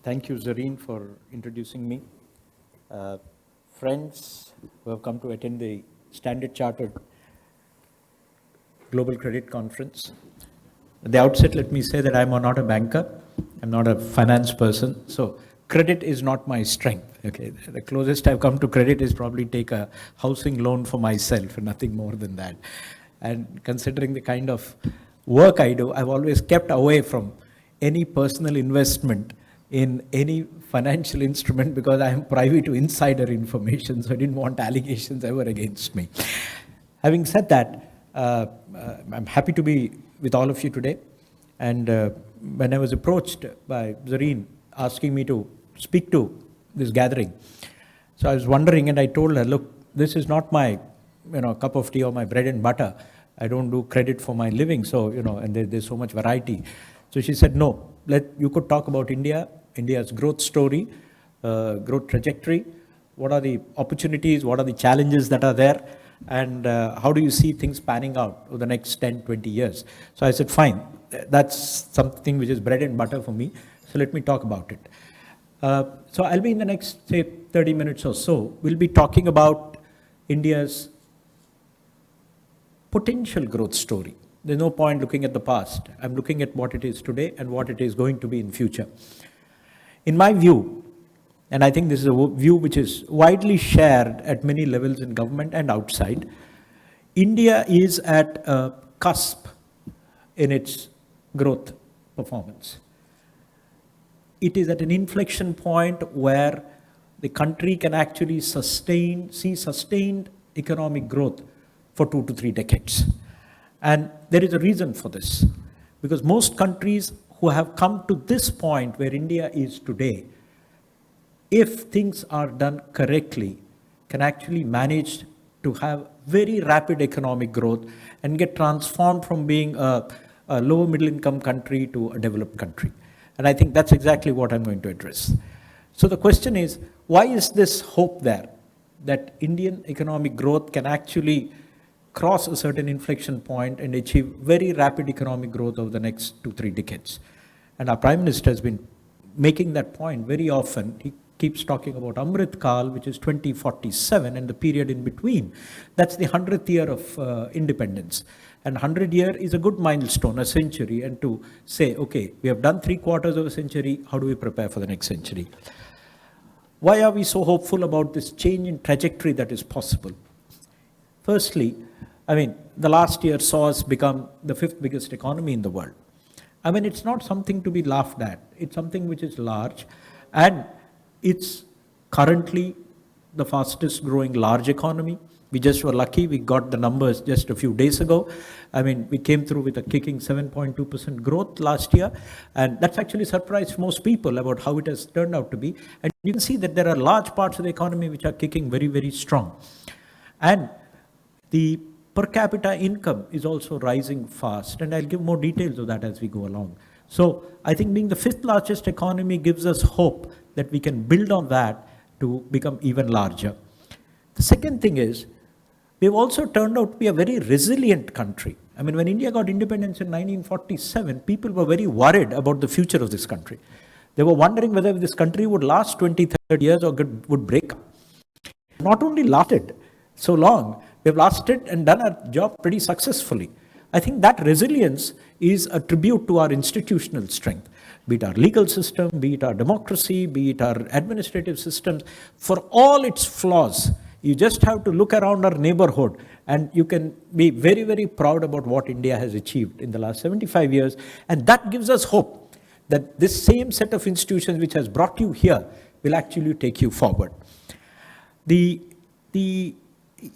Thank you, Zareen, for introducing me. Friends who have come to attend the Standard Chartered Global Credit Conference. At the outset, let me say that I'm not a banker. I'm not a finance person. So credit is not my strength. Okay, the closest I've come to credit is probably take a housing loan for myself, nothing more than that. And considering the kind of work I do, I've always kept away from any personal investment in any financial instrument because I am privy to insider information, so I didn't want allegations ever against me. Having said that, I'm happy to be with all of you today. And when I was approached by Zareen asking me to speak to this gathering, so I was wondering, and I told her, look, this is not my cup of tea or my bread and butter. I don't do credit for my living, so and there's so much variety. So she said, no, you could talk about India, India's growth story, growth trajectory. What are the opportunities? What are the challenges that are there? And how do you see things panning out over the next 10, 20 years? So I said, fine, that's something which is bread and butter for me. So let me talk about it. So I'll be in the next, say, 30 minutes or so, we'll be talking about India's potential growth story. There's no point looking at the past. I'm looking at what it is today and what it is going to be in future. In my view, and I think this is a view which is widely shared at many levels in government and outside, India is at a cusp in its growth performance. It is at an inflection point where the country can actually see sustained economic growth for 2 to 3 decades. And there is a reason for this, because most countries who have come to this point where India is today, if things are done correctly, can actually manage to have very rapid economic growth and get transformed from being a lower middle income country to a developed country. And I think that's exactly what I'm going to address. So the question is, why is this hope there that Indian economic growth can actually cross a certain inflection point and achieve very rapid economic growth over the next 2-3 decades? And our Prime Minister has been making that point very often. He keeps talking about Amrit Kal, which is 2047, and the period in between. That's the 100th year of independence. And 100 year is a good milestone, a century, and to say, okay, we have done 3/4 of a century, how do we prepare for the next century? Why are we so hopeful about this change in trajectory that is possible? Firstly, the last year saw us become the 5th biggest economy in the world. It's not something to be laughed at. It's something which is large, and it's currently the fastest growing large economy. We just were lucky. We got the numbers just a few days ago. We came through with a kicking 7.2% growth last year, and that's actually surprised most people about how it has turned out to be. And you can see that there are large parts of the economy which are kicking very, very strong. And the per capita income is also rising fast, and I'll give more details of that as we go along. So I think being the 5th largest economy gives us hope that we can build on that to become even larger. The second thing is, we've also turned out to be a very resilient country. When India got independence in 1947, people were very worried about the future of this country. They were wondering whether this country would last 20, 30 years or would break up. Not only lasted so long, we've lasted and done our job pretty successfully. I think that resilience is a tribute to our institutional strength, be it our legal system, be it our democracy, be it our administrative systems. For all its flaws, you just have to look around our neighborhood and you can be very, very proud about what India has achieved in the last 75 years. And that gives us hope that this same set of institutions which has brought you here will actually take you forward.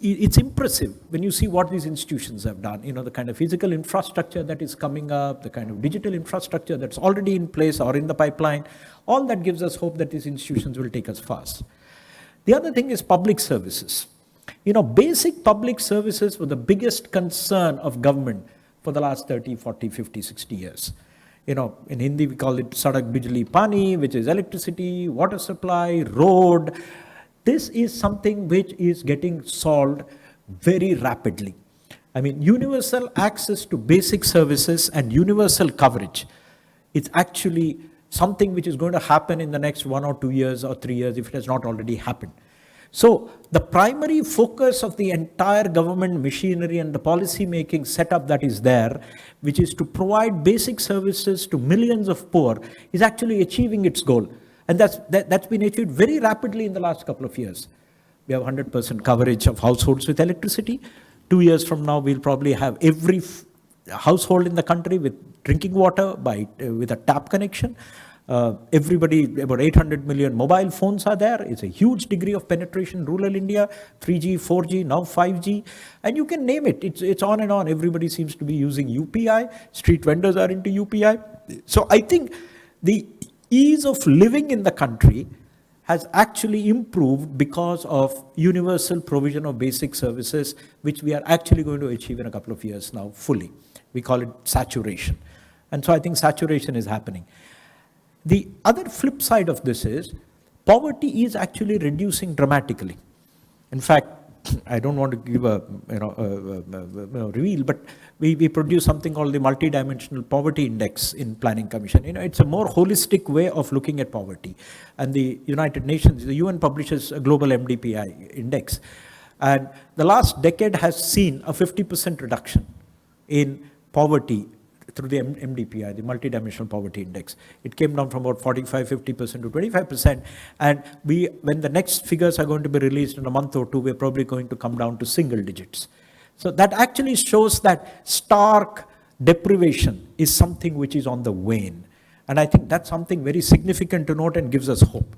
It's impressive when you see what these institutions have done, the kind of physical infrastructure that is coming up, the kind of digital infrastructure that's already in place or in the pipeline. All that gives us hope that these institutions will take us fast. The other thing is public services. Basic public services were the biggest concern of government for the last 30, 40, 50, 60 years. In Hindi we call it Sadak Bijli Pani, which is electricity, water supply, road. This is something which is getting solved very rapidly. Universal access to basic services and universal coverage, it's actually something which is going to happen in the next 1 or 2 years or 3 years if it has not already happened. So the primary focus of the entire government machinery and the policy making setup that is there, which is to provide basic services to millions of poor, is actually achieving its goal. And that's been achieved very rapidly in the last couple of years. We have 100% coverage of households with electricity. 2 years from now, we'll probably have every household in the country with drinking water with a tap connection. Everybody, about 800 million mobile phones are there. It's a huge degree of penetration in rural India, 3G, 4G, now 5G. And you can name it. It's on and on. Everybody seems to be using UPI. Street vendors are into UPI. So I think the ease of living in the country has actually improved because of universal provision of basic services, which we are actually going to achieve in a couple of years now fully. We call it saturation. And so I think saturation is happening. The other flip side of this is poverty is actually reducing dramatically. In fact, I don't want to give a reveal, but we produce something called the multidimensional poverty index in Planning Commission. It's a more holistic way of looking at poverty. And the United Nations, the UN publishes a global MDPI index. And the last decade has seen a 50% reduction in poverty through the MDPI, the Multidimensional Poverty Index. It came down from about 45-50% to 25%. And when the next figures are going to be released in a month or two, we're probably going to come down to single digits. So that actually shows that stark deprivation is something which is on the wane. And I think that's something very significant to note and gives us hope.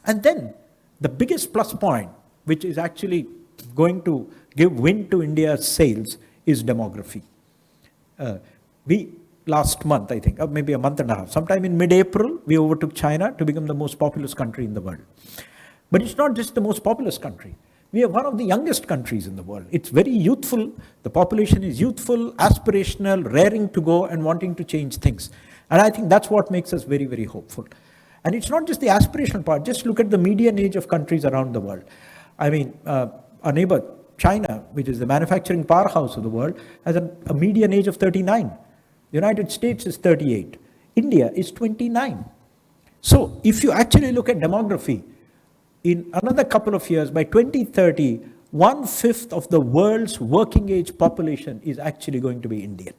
And then the biggest plus point, which is actually going to give wind to India's sails, is demography. Last month, I think, or maybe a month and a half, sometime in mid-April, we overtook China to become the most populous country in the world. But it's not just the most populous country. We are one of the youngest countries in the world. It's very youthful. The population is youthful, aspirational, raring to go and wanting to change things. And I think that's what makes us very, very hopeful. And it's not just the aspirational part. Just look at the median age of countries around the world. I mean, our neighbor, China, which is the manufacturing powerhouse of the world, has a median age of 39. The United States is 38. India is 29. So if you actually look at demography, in another couple of years, by 2030, 1/5 of the world's working age population is actually going to be Indian.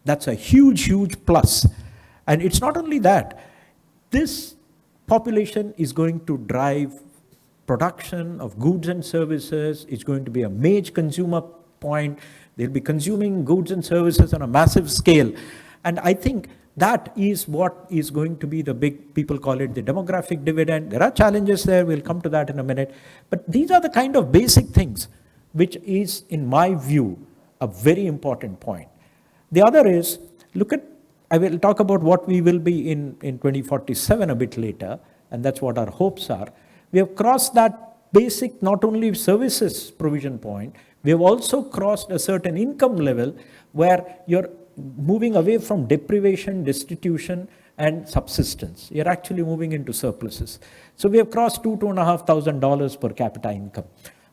That's a huge, huge plus. And it's not only that. This population is going to drive production of goods and services. It's going to be a major consumer point. They'll be consuming goods and services on a massive scale. And I think that is what is going to be the big, people call it the demographic dividend. There are challenges there. We'll come to that in a minute. But these are the kind of basic things which is, in my view, a very important point. The other is, I will talk about what we will be in 2047 a bit later, and that's what our hopes are. We have crossed that basic, not only services provision point, we have also crossed a certain income level where you're moving away from deprivation, destitution, and subsistence. You're actually moving into surpluses. So we have crossed $2,500 per capita income.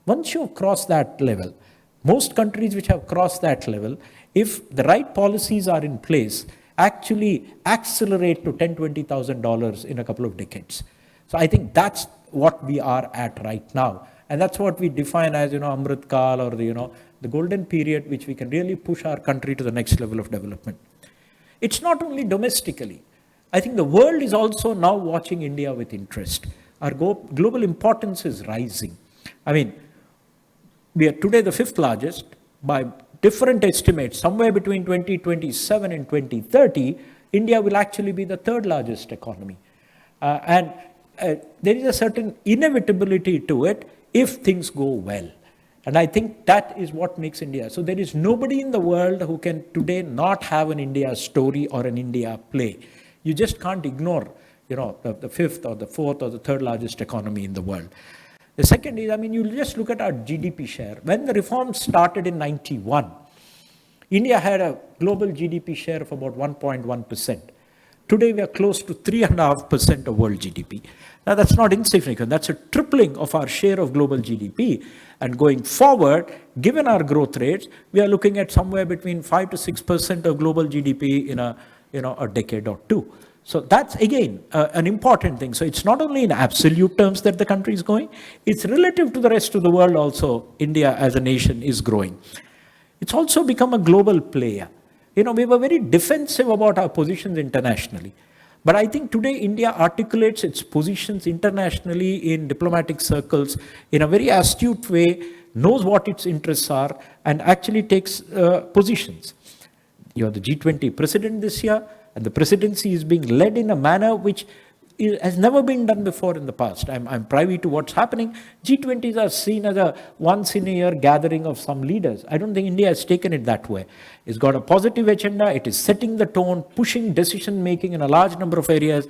Once you have crossed that level, most countries which have crossed that level, if the right policies are in place, actually accelerate to $10,000, $20,000 in a couple of decades. So I think that's what we are at right now. And that's what we define as, Amrit Kal, or the golden period, which we can really push our country to the next level of development. It's not only domestically. I think the world is also now watching India with interest. Our global importance is rising. I mean, we are today the 5th largest. By different estimates, somewhere between 2027 and 2030, India will actually be the 3rd largest economy. And there is a certain inevitability to it if things go well. And I think that is what makes India. So there is nobody in the world who can today not have an India story or an India play. You just can't ignore, the 5th or the 4th or the 3rd largest economy in the world. The second is, you just look at our GDP share. When the reforms started in 91, India had a global GDP share of about 1.1%. Today, we are close to 3.5% of world GDP. Now, that's not insignificant. That's a tripling of our share of global GDP. And going forward, given our growth rates, we are looking at somewhere between 5 to 6% of global GDP in a decade or two. So that's, again, an important thing. So it's not only in absolute terms that the country is going, it's relative to the rest of the world also. India as a nation is growing. It's also become a global player. We were very defensive about our positions internationally. But I think today India articulates its positions internationally in diplomatic circles in a very astute way, knows what its interests are, and actually takes positions. You're the G20 president this year, and the presidency is being led in a manner which has never been done before in the past. I'm privy to what's happening. G20s are seen as a once-in-a-year gathering of some leaders. I don't think India has taken it that way. It's got a positive agenda. It is setting the tone, pushing decision-making in a large number of areas.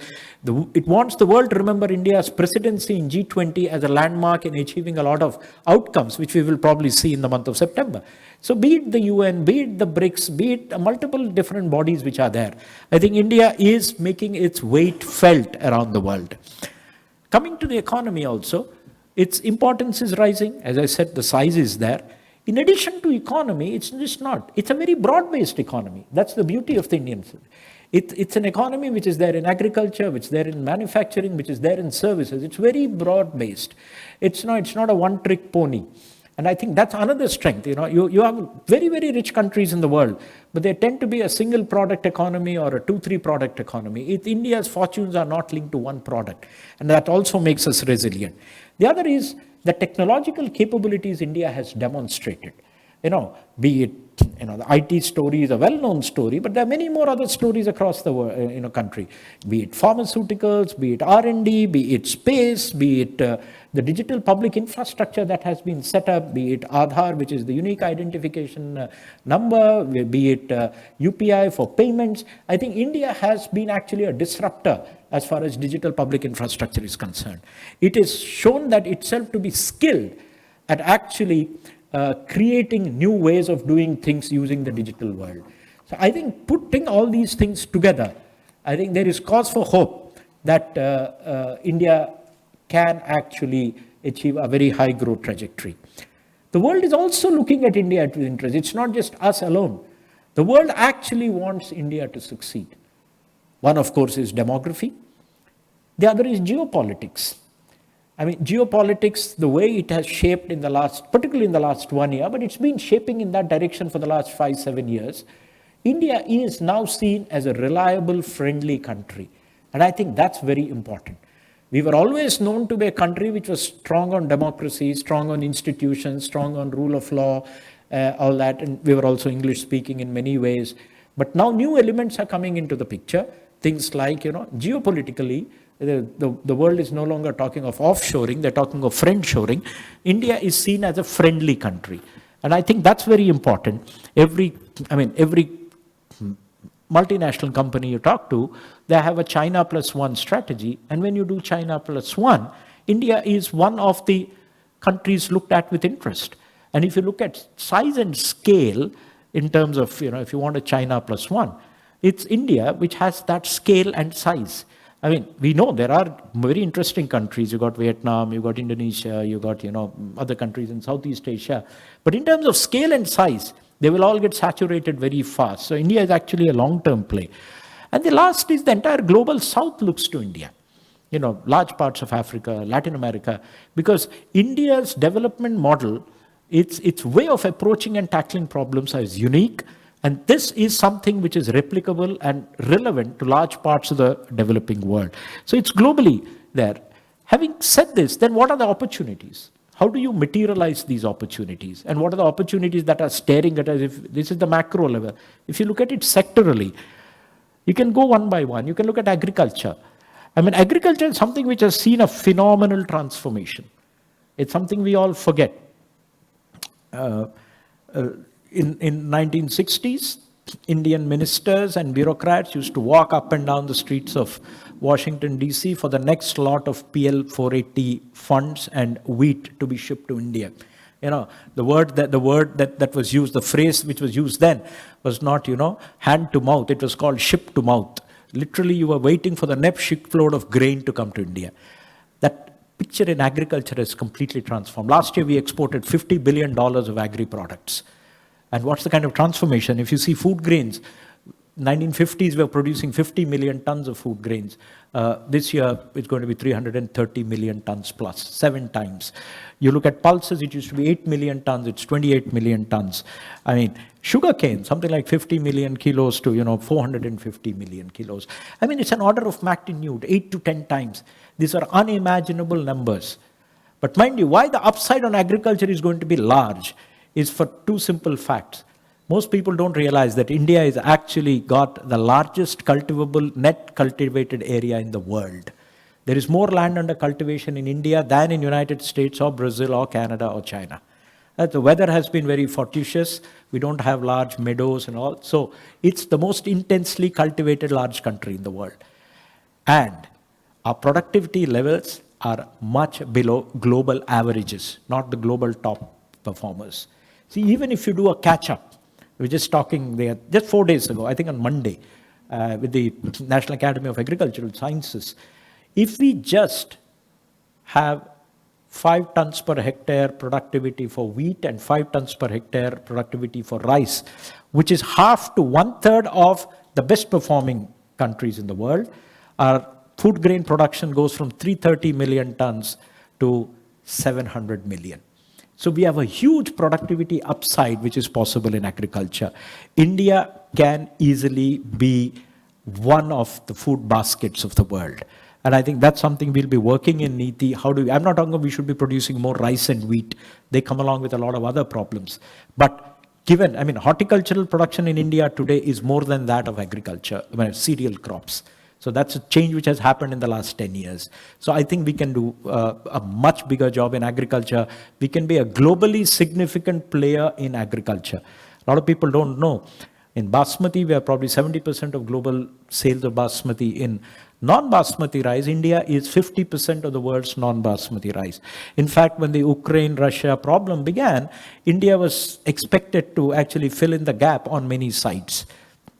It wants the world to remember India's presidency in G20 as a landmark in achieving a lot of outcomes, which we will probably see in the month of September. So be it the UN, be it the BRICS, be it multiple different bodies which are there, I think India is making its weight felt around the world. Coming to the economy also, its importance is rising. As I said, the size is there. In addition to economy, it's just not. It's a very broad-based economy. That's the beauty of the Indian. It's an economy which is there in agriculture, which is there in manufacturing, which is there in services. It's very broad-based. It's not a one-trick pony. And I think that's another strength. You have very, very rich countries in the world, but they tend to be a single product economy or a 2-3 product economy. India's fortunes are not linked to one product. And that also makes us resilient. The other is the technological capabilities India has demonstrated. Be it, the IT story is a well-known story, but there are many more other stories across the world, country. Be it pharmaceuticals, be it R&D, be it space, be it the digital public infrastructure that has been set up, be it Aadhaar, which is the unique identification number, be it UPI for payments. I think India has been actually a disruptor as far as digital public infrastructure is concerned. It has shown that itself to be skilled at actually creating new ways of doing things using the digital world. So I think putting all these things together, I think there is cause for hope that India can actually achieve a very high growth trajectory. The world is also looking at India with interest. It's not just us alone. The world actually wants India to succeed. One, of course, is demography. The other is geopolitics. Geopolitics, the way it has shaped particularly in the last 1 year, but it's been shaping in that direction for the last 5-7 years. India is now seen as a reliable, friendly country. And I think that's very important. We were always known to be a country which was strong on democracy, strong on institutions, strong on rule of law, all that. And we were also English speaking in many ways. But now new elements are coming into the picture. Things like, geopolitically, the world is no longer talking of offshoring, they're talking of friendshoring. India is seen as a friendly country. And I think that's very important. Every multinational company you talk to, they have a China plus one strategy. And when you do China plus one, India is one of the countries looked at with interest. And if you look at size and scale in terms of, if you want a China plus one, it's India which has that scale and size. We know there are very interesting countries. You got Vietnam, you got Indonesia, you got, other countries in Southeast Asia. But in terms of scale and size, they will all get saturated very fast. So India is actually a long-term play. And the last is the entire global south looks to India. Large parts of Africa, Latin America, because India's development model, its way of approaching and tackling problems is unique. And this is something which is replicable and relevant to large parts of the developing world. So it's globally there. Having said this, then what are the opportunities? How do you materialize these opportunities? And what are the opportunities that are staring at us? If this is the macro level. If you look at it sectorally, you can go one by one. You can look at agriculture. Agriculture is something which has seen a phenomenal transformation. It's something we all forget. In 1960s, Indian ministers and bureaucrats used to walk up and down the streets of Washington, D.C. for the next lot of PL 480 funds and wheat to be shipped to India. The word that was used, the phrase which was used then was not, hand to mouth. It was called ship to mouth. Literally, you were waiting for the next shipload of grain to come to India. That picture in agriculture has completely transformed. Last year, we exported $50 billion of agri products. And what's the kind of transformation? If you see food grains, 1950s, we were producing 50 million tons of food grains. This year, it's going to be 330 million tons plus, 7 times. You look at pulses, it used to be 8 million tons, it's 28 million tons. I mean, sugarcane, something like 50 million kilos to, 450 million kilos. I mean, it's an order of magnitude, 8 to 10 times. These are unimaginable numbers. But mind you, why the upside on agriculture is going to be large is for 2 simple facts. Most people don't realize that India has actually got the largest cultivable, net cultivated area in the world. There is more land under cultivation in India than in United States or Brazil or Canada or China. The weather has been very fortuitous. We don't have large meadows and all. So it's the most intensely cultivated large country in the world. And our productivity levels are much below global averages, not the global top performers. See, even if you do a catch-up, we were just talking there, just 4 days ago, I think on Monday, with the National Academy of Agricultural Sciences, if we just have 5 tons per hectare productivity for wheat and 5 tons per hectare productivity for rice, which is half to 1/3 of the best performing countries in the world, our food grain production goes from 330 million tons to 700 million. So we have a huge productivity upside which is possible in agriculture. India can easily be one of the food baskets of the world. And I think that's something we'll be working in NITI. I'm not talking about we should be producing more rice and wheat. They come along with a lot of other problems. But horticultural production in India today is more than that of agriculture, cereal crops. So that's a change which has happened in the last 10 years. So I think we can do a much bigger job in agriculture. We can be a globally significant player in agriculture. A lot of people don't know. In Basmati, we are probably 70% of global sales of Basmati. In non-Basmati rice, India is 50% of the world's non-Basmati rice. In fact, when the Ukraine-Russia problem began, India was expected to actually fill in the gap on many sides,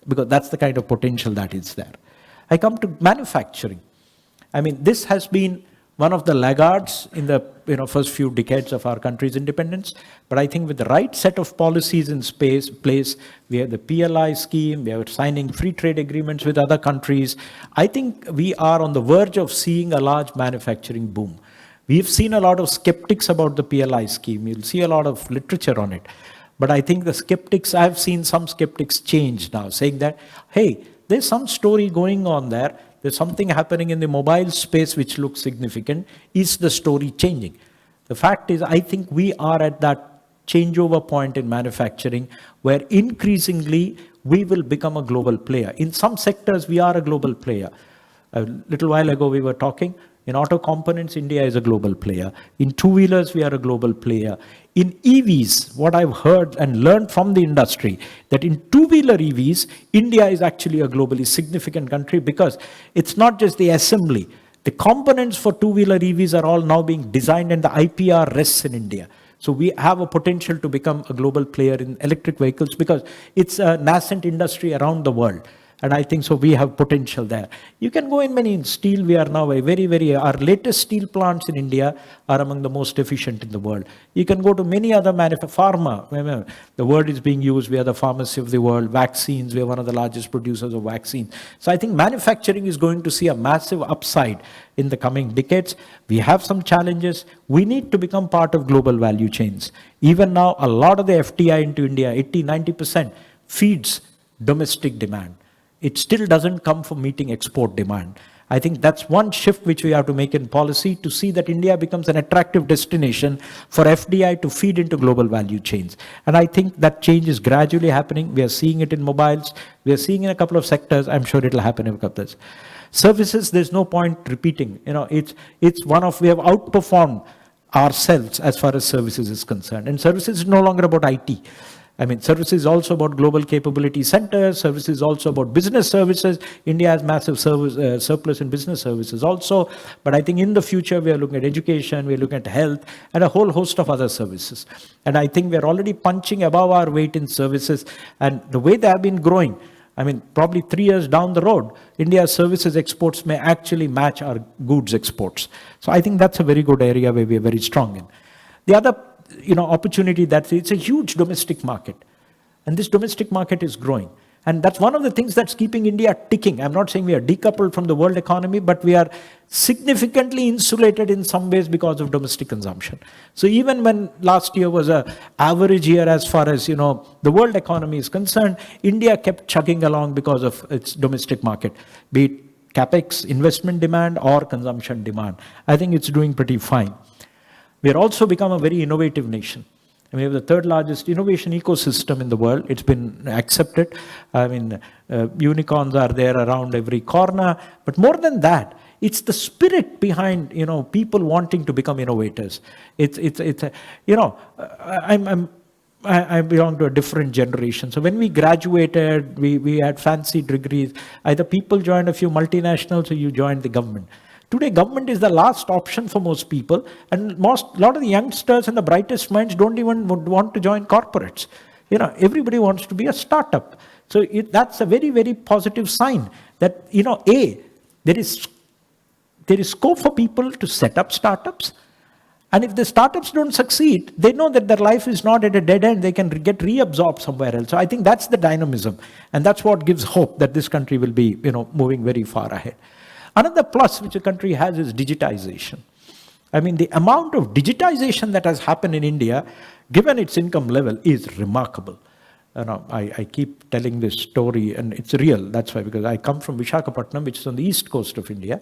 because that's the kind of potential that is there. I come to manufacturing. This has been one of the laggards in the first few decades of our country's independence. But I think with the right set of policies in place, we have the PLI scheme, we are signing free trade agreements with other countries. I think we are on the verge of seeing a large manufacturing boom. We've seen a lot of skeptics about the PLI scheme. You'll see a lot of literature on it. But I think I've seen some skeptics change now, saying that, hey, there's some story going on there. There's something happening in the mobile space which looks significant. Is the story changing? The fact is, I think we are at that changeover point in manufacturing where increasingly we will become a global player. In some sectors, we are a global player. A little while ago, we were talking. In auto components, India is a global player. In two-wheelers, we are a global player. In EVs, what I've heard and learned from the industry, that in two-wheeler EVs, India is actually a globally significant country because it's not just the assembly. The components for two-wheeler EVs are all now being designed and the IPR rests in India. So we have a potential to become a global player in electric vehicles because it's a nascent industry around the world. And I think so we have potential there. You can go in many. In steel, we are now our latest steel plants in India are among the most efficient in the world. You can go to many other pharma. The word is being used. We are the pharmacy of the world. Vaccines, we are one of the largest producers of vaccines. So I think manufacturing is going to see a massive upside in the coming decades. We have some challenges. We need to become part of global value chains. Even now, a lot of the FDI into India, 80-90%, feeds domestic demand. It still doesn't come from meeting export demand. I think that's one shift which we have to make in policy to see that India becomes an attractive destination for FDI to feed into global value chains. And I think that change is gradually happening. We are seeing it in mobiles. We are seeing in a couple of sectors. I'm sure it'll happen in a couple of others. Services, there's no point repeating. We have outperformed ourselves as far as services is concerned. And services is no longer about IT. Services is also about global capability centers. Services is also about business services. India has massive surplus in business services also. But I think in the future, we are looking at education, we are looking at health, and a whole host of other services. And I think we are already punching above our weight in services. And the way they have been growing, probably 3 years down the road, India's services exports may actually match our goods exports. So I think that's a very good area where we are very strong in. The other opportunity it's a huge domestic market. And this domestic market is growing. And that's one of the things that's keeping India ticking. I'm not saying we are decoupled from the world economy, but we are significantly insulated in some ways because of domestic consumption. So even when last year was an average year as far as the world economy is concerned, India kept chugging along because of its domestic market, be it capex investment demand or consumption demand. I think it's doing pretty fine. We are also become a very innovative nation. We have the third largest innovation ecosystem in the world. It's been accepted. I mean, unicorns are there around every corner. But more than that, it's the spirit behind, people wanting to become innovators. I belong to a different generation. So when we graduated, we had fancy degrees. Either people joined a few multinationals or you joined the government. Today, government is the last option for most people, and a lot of the youngsters and the brightest minds don't even want to join corporates. Everybody wants to be a startup. So that's a very, very positive sign that, there is scope for people to set up startups. And if the startups don't succeed, they know that their life is not at a dead end. They can get reabsorbed somewhere else. So I think that's the dynamism. And that's what gives hope that this country will be, moving very far ahead. Another plus which the country has is digitization. I mean, the amount of digitization that has happened in India, given its income level, is remarkable. I keep telling this story, and it's real. That's why, because I come from Visakhapatnam, which is on the east coast of India.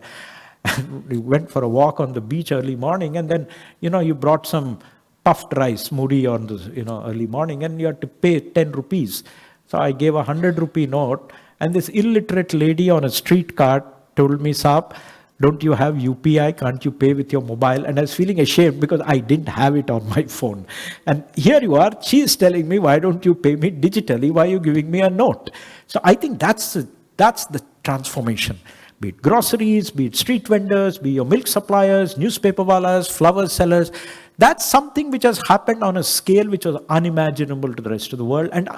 And we went for a walk on the beach early morning, and then, you brought some puffed rice, moody on the, early morning, and you had to pay 10 rupees. So I gave a 100-rupee note, and this illiterate lady on a street cart told me, "Saab, don't you have UPI? Can't you pay with your mobile?" And I was feeling ashamed because I didn't have it on my phone. And here you are, she is telling me, "Why don't you pay me digitally? Why are you giving me a note?" So I think that's the transformation. Be it groceries, be it street vendors, be your milk suppliers, newspaper wallahs, flower sellers. That's something which has happened on a scale which was unimaginable to the rest of the world and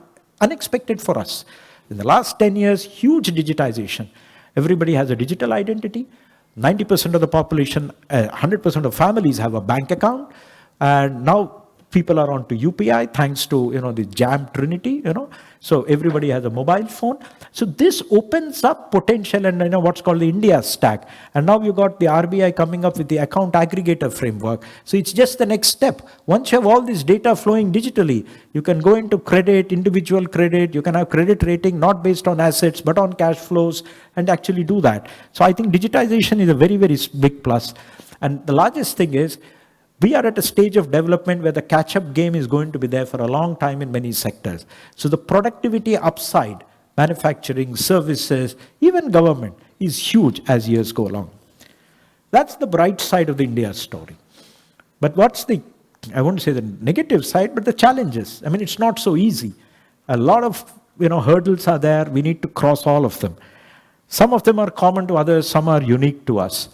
unexpected for us. In the last 10 years, huge digitization. Everybody has a digital identity. 90% of the population, 100% of families have a bank account. And now people are on to UPI thanks to, the Jam Trinity, So everybody has a mobile phone. So this opens up potential and, what's called the India stack. And now you've got the RBI coming up with the account aggregator framework. So it's just the next step. Once you have all this data flowing digitally, you can go into credit, individual credit. You can have credit rating not based on assets, but on cash flows, and actually do that. So I think digitization is a very, very big plus. And the largest thing is, we are at a stage of development where the catch-up game is going to be there for a long time in many sectors. So the productivity upside, manufacturing, services, even government, is huge as years go along. That's the bright side of the India story. But what's the, I won't say the negative side, but the challenges? I mean, it's not so easy. A lot of hurdles are there. We need to cross all of them. Some of them are common to others. Some are unique to us.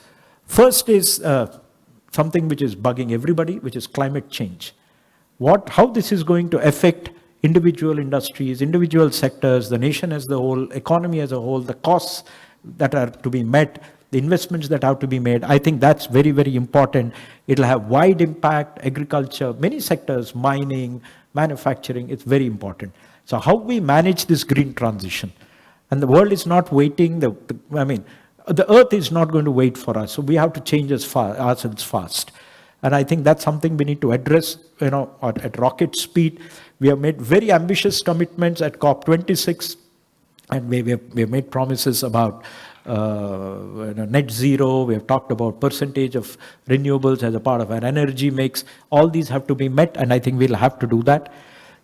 First is something which is bugging everybody, which is climate change. How this is going to affect individual industries, individual sectors, the nation as the whole, economy as a whole, the costs that are to be met, the investments that have to be made. I think that's very, very important. It'll have wide impact, agriculture, many sectors, mining, manufacturing, it's very important. So how we manage this green transition. And the world is not waiting, the earth is not going to wait for us. So we have to change ourselves fast. And I think that's something we need to address, at rocket speed. We have made very ambitious commitments at COP26. And we have made promises about net zero. We have talked about percentage of renewables as a part of our energy mix. All these have to be met, and I think we'll have to do that.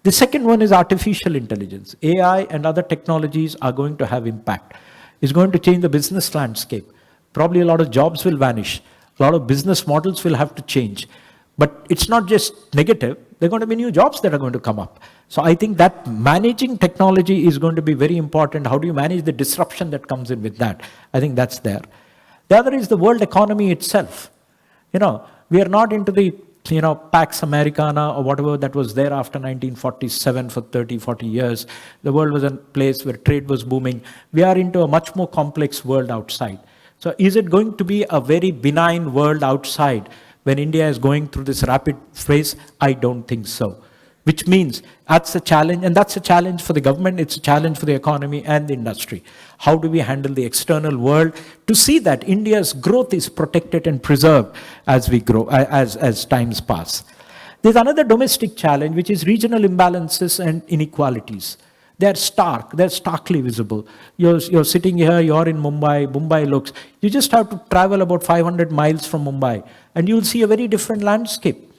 The second one is artificial intelligence. AI and other technologies are going to have impact. It's going to change the business landscape. Probably a lot of jobs will vanish. A lot of business models will have to change. But it's not just negative. There are going to be new jobs that are going to come up. So I think that managing technology is going to be very important. How do you manage the disruption that comes in with that? I think that's there. The other is the world economy itself. We are not into the Pax Americana or whatever that was there after 1947 for 30, 40 years. The world was a place where trade was booming. We are into a much more complex world outside. So is it going to be a very benign world outside when India is going through this rapid phase? I don't think so. which means that's a challenge, and that's a challenge for the government, it's a challenge for the economy and the industry. How do we handle the external world to see that India's growth is protected and preserved as we grow, as times pass? There's another domestic challenge, which is regional imbalances and inequalities. They're starkly visible. You're sitting here, you're in Mumbai looks, you just have to travel about 500 miles from Mumbai, and you'll see a very different landscape,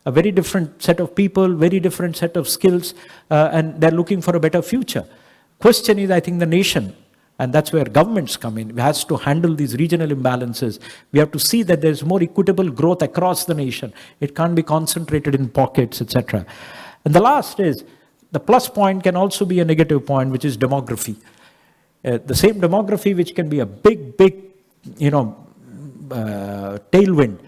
a very different set of people, very different set of skills, and they're looking for a better future. Question is, I think the nation, and that's where governments come in, has to handle these regional imbalances. We have to see that there's more equitable growth across the nation. It can't be concentrated in pockets, etc. And the last is, the plus point can also be a negative point, which is demography. The same demography, which can be a big, tailwind,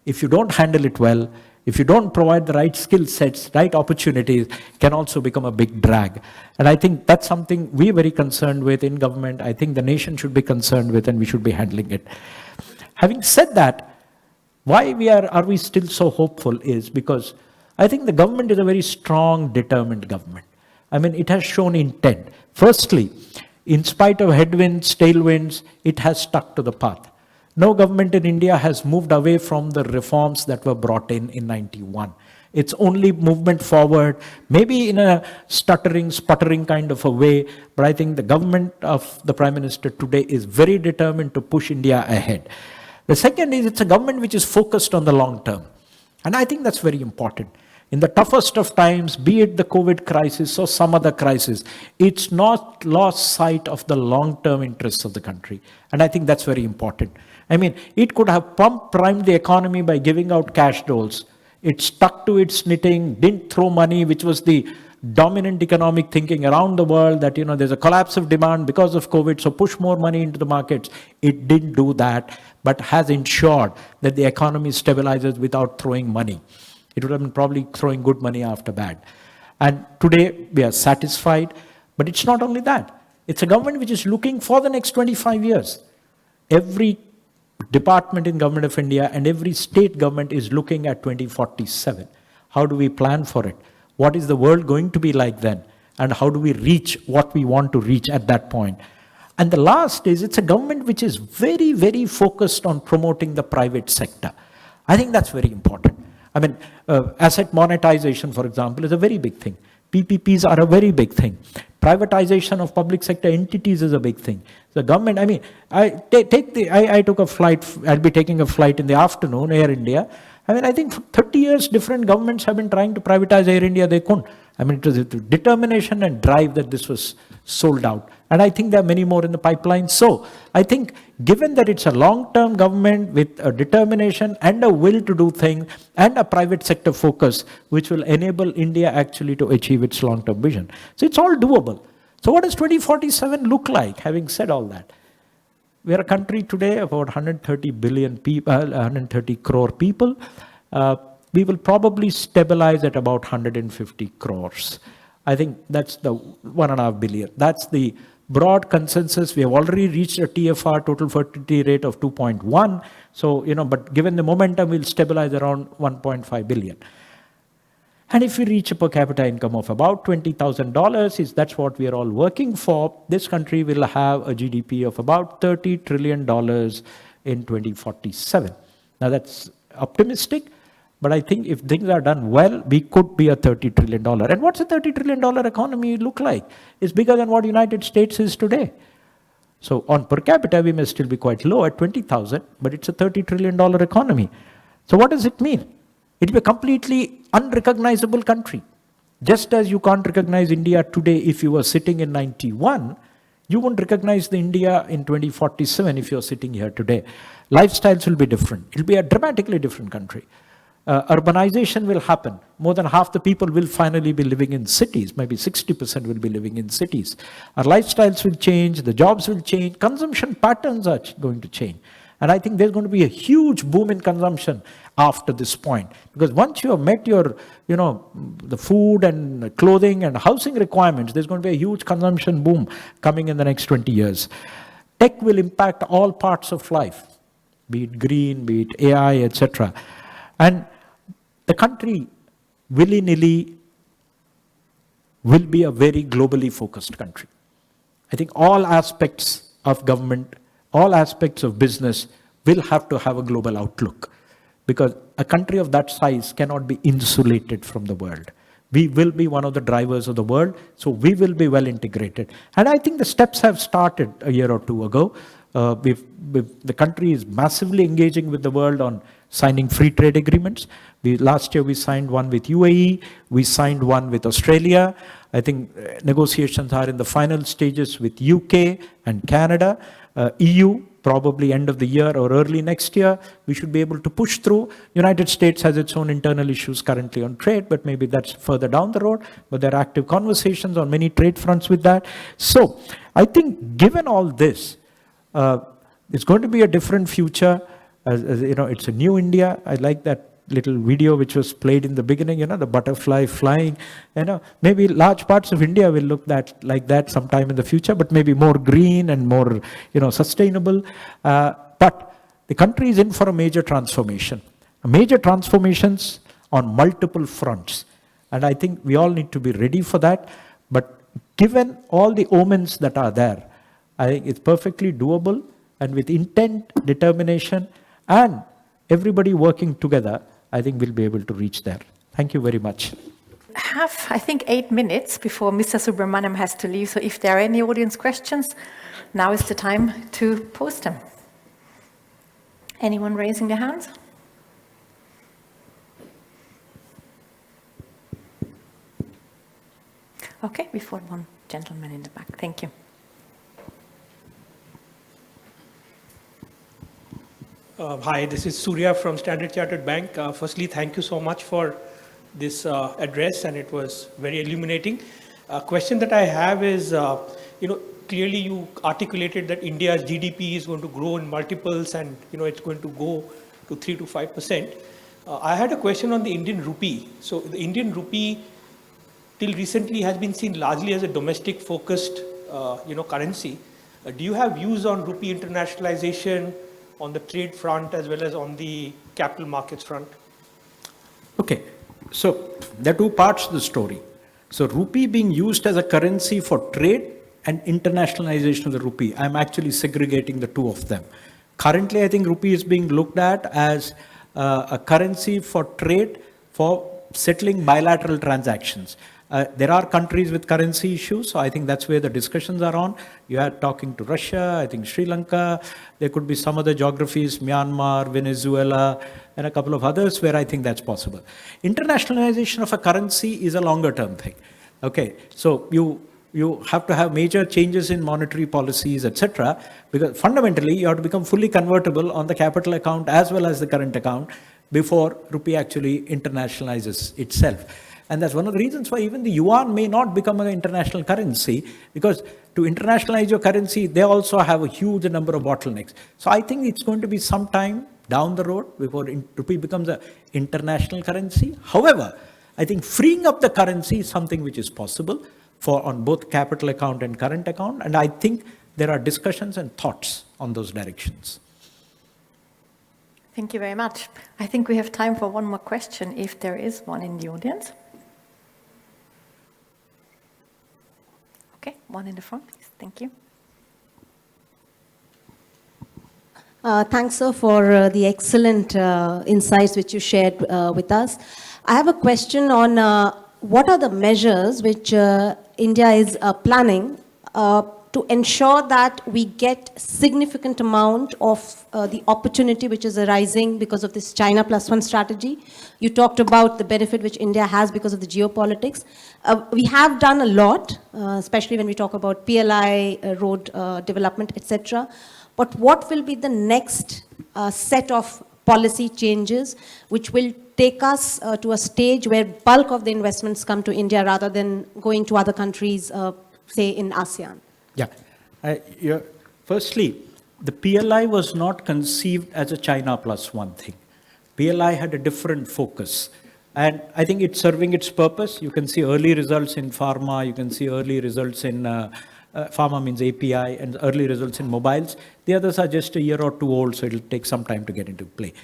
if you don't handle it well, if you don't provide the right skill sets, right opportunities, can also become a big drag. And I think that's something we're very concerned with in government. I think the nation should be concerned with, and we should be handling it. Having said that, why are we still so hopeful is because I think the government is a very strong, determined government. I mean, it has shown intent. Firstly, in spite of headwinds, tailwinds, it has stuck to the path. No government in India has moved away from the reforms that were brought in 91. It's only movement forward, maybe in a stuttering, sputtering kind of a way, but I think the government of the Prime Minister today is very determined to push India ahead. The second is it's a government which is focused on the long term. And I think that's very important. In the toughest of times, be it the COVID crisis or some other crisis, it's not lost sight of the long-term interests of the country. And I think that's very important. I mean, it could have primed the economy by giving out cash doles. It stuck to its knitting, didn't throw money, which was the dominant economic thinking around the world, that, there's a collapse of demand because of COVID, so push more money into the markets. It didn't do that, but has ensured that the economy stabilizes without throwing money. It would have been probably throwing good money after bad. And today we are satisfied, but it's not only that. It's a government which is looking for the next 25 years. Every department in Government of India and every state government is looking at 2047. How do we plan for it? What is the world going to be like then? And how do we reach what we want to reach at that point? And the last is, it's a government which is very, very focused on promoting the private sector. I think that's very important. I mean, asset monetization, for example, is a very big thing. PPPs are a very big thing. Privatization of public sector entities is a big thing. The government, I mean, I took a flight, I'll be taking a flight in the afternoon, Air India. I mean, I think for 30 years, different governments have been trying to privatize Air India, they couldn't. I mean, it was determination and drive that this was sold out. And I think there are many more in the pipeline. So I think given that it's a long-term government with a determination and a will to do things and a private sector focus, which will enable India actually to achieve its long-term vision. So it's all doable. So what does 2047 look like, having said all that? We are a country today of about 130 billion people, 130 crore people. We will probably stabilize at about 150 crores. I think that's the 1.5 billion. That's the broad consensus. We have already reached a TFR, total fertility rate, of 2.1. So, but given the momentum, we'll stabilize around 1.5 billion. And if we reach a per capita income of about $20,000, that's what we are all working for, this country will have a GDP of about $30 trillion in 2047. Now that's optimistic, but I think if things are done well, we could be a $30 trillion. And what's a $30 trillion economy look like? It's bigger than what United States is today. So on per capita, we may still be quite low at 20,000, but it's a $30 trillion economy. So what does it mean? It will be a completely unrecognizable country. Just as you can't recognize India today if you were sitting in 91, you won't recognize the India in 2047 if you're sitting here today. Lifestyles will be different. It'll be a dramatically different country. Urbanization will happen. More than half the people will finally be living in cities. Maybe 60% will be living in cities. Our lifestyles will change. The jobs will change. Consumption patterns are going to change. And I think there's going to be a huge boom in consumption after this point. Because once you have met your, the food and clothing and housing requirements, there's going to be a huge consumption boom coming in the next 20 years. Tech will impact all parts of life, be it green, be it AI, etc. And the country willy-nilly will be a very globally focused country. I think all aspects of government, all aspects of business will have to have a global outlook, because a country of that size cannot be insulated from the world. We will be one of the drivers of the world, so we will be well integrated. And I think the steps have started a year or two ago. The country is massively engaging with the world on signing free trade agreements. Last year we signed one with UAE, we signed one with Australia. I think negotiations are in the final stages with UK and Canada. EU, probably end of the year or early next year, we should be able to push through. United States has its own internal issues currently on trade, but maybe that's further down the road. But there are active conversations on many trade fronts with that. So I think given all this, it's going to be a different future. It's a new India. I like that little video which was played in the beginning, the butterfly flying. Maybe large parts of India will look like that sometime in the future, but maybe more green and more, sustainable. But the country is in for a major transformation. Major transformations on multiple fronts. And I think we all need to be ready for that. But given all the omens that are there, I think it's perfectly doable, and with intent, determination, and everybody working together, I think we'll be able to reach there. Thank you very much. Have, I think, 8 minutes before Mr. Subrahmanyam has to leave. So if there are any audience questions, now is the time to post them. Anyone raising their hands? Okay, before one gentleman in the back. Thank you. Hi, this is Surya from Standard Chartered Bank. Firstly, thank you so much for this address, and it was very illuminating. A question that I have is, clearly you articulated that India's GDP is going to grow in multiples, and it's going to go to 3 to 5%. I had a question on the Indian rupee. So the Indian rupee till recently has been seen largely as a domestic focused currency. Do you have views on rupee internationalization on the trade front as well as on the capital markets front? Okay, so there are two parts to the story. So rupee being used as a currency for trade and internationalization of the rupee, I'm actually segregating the two of them. Currently, I think rupee is being looked at as a currency for trade, for settling bilateral transactions. There are countries with currency issues, so I think that's where the discussions are on. You are talking to Russia, I think Sri Lanka, there could be some other geographies, Myanmar, Venezuela, and a couple of others where I think that's possible. Internationalization of a currency is a longer term thing. Okay, so you have to have major changes in monetary policies, etc. Because fundamentally, you have to become fully convertible on the capital account as well as the current account before rupee actually internationalizes itself. And that's one of the reasons why even the yuan may not become an international currency, because to internationalize your currency, they also have a huge number of bottlenecks. So I think it's going to be some time down the road before rupee becomes an international currency. However, I think freeing up the currency is something which is possible for on both capital account and current account. And I think there are discussions and thoughts on those directions. Thank you very much. I think we have time for one more question, if there is one in the audience. Okay, one in the front, please. Thank you. Thanks, sir, for the excellent insights which you shared with us. I have a question on what are the measures which India is planning to ensure that we get significant amount of the opportunity which is arising because of this China Plus One strategy. You talked about the benefit which India has because of the geopolitics. We have done a lot, especially when we talk about PLI, road development, etc. But what will be the next set of policy changes which will take us to a stage where bulk of the investments come to India rather than going to other countries, say in ASEAN? Yeah. Firstly, the PLI was not conceived as a China Plus One thing. PLI had a different focus. And I think it's serving its purpose. You can see early results in pharma. You can see early results in pharma means API, and early results in mobiles. The others are just a year or two old, so it'll take some time to get into play.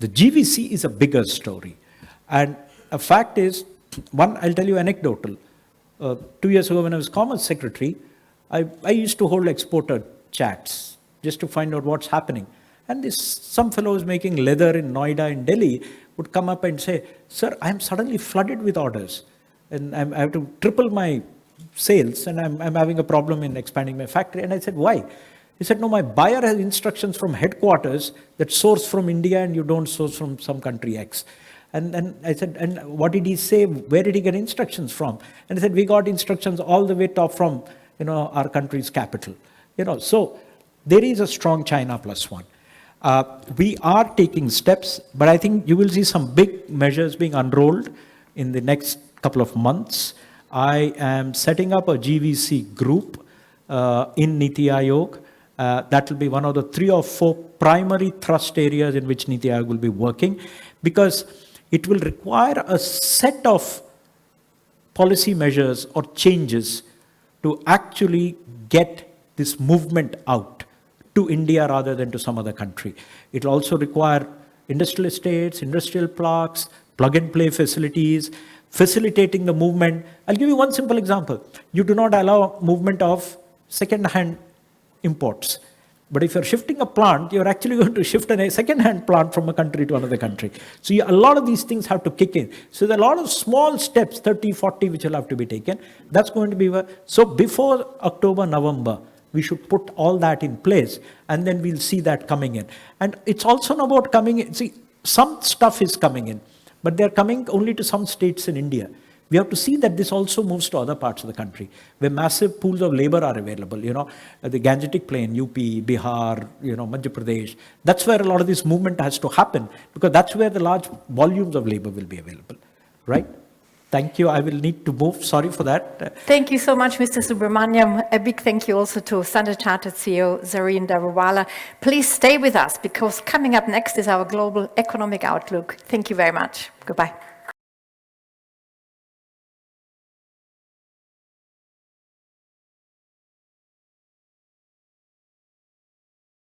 The GVC is a bigger story. And a fact is, one, I'll tell you anecdotal. 2 years ago when I was Commerce Secretary, I used to hold exporter chats just to find out what's happening. And some fellows making leather in Noida in Delhi would come up and say, sir, I'm suddenly flooded with orders. And I have to triple my sales and I'm having a problem in expanding my factory. And I said, why? He said, no, my buyer has instructions from headquarters that source from India and you don't source from some country X. And I said, and what did he say? Where did he get instructions from? And he said, we got instructions all the way top from, our country's capital. So there is a strong China plus one. We are taking steps, but I think you will see some big measures being unrolled in the next couple of months. I am setting up a GVC group in NITI Aayog. That will be one of the 3 or 4 primary thrust areas in which NITI Aayog will be working, because it will require a set of policy measures or changes to actually get this movement out to India rather than to some other country. It will also require industrial estates, industrial parks, plug-and-play facilities, facilitating the movement. I'll give you one simple example. You do not allow movement of second-hand imports. But if you're shifting a plant, you're actually going to shift a second-hand plant from a country to another country. So a lot of these things have to kick in. So there are a lot of small steps, 30, 40, which will have to be taken. That's going to be... So before October, November, we should put all that in place, and then we'll see that coming in. And it's also not about coming in. See, some stuff is coming in, but they're coming only to some states in India. We have to see that this also moves to other parts of the country, where massive pools of labor are available. The Gangetic Plain, UP, Bihar, Madhya Pradesh. That's where a lot of this movement has to happen, because that's where the large volumes of labor will be available, right? Thank you. I will need to move. Sorry for that. Thank you so much, Mr. Subrahmanyam. A big thank you also to Standard Chartered CEO Zareen Daruwala. Please stay with us, because coming up next is our global economic outlook. Thank you very much. Goodbye.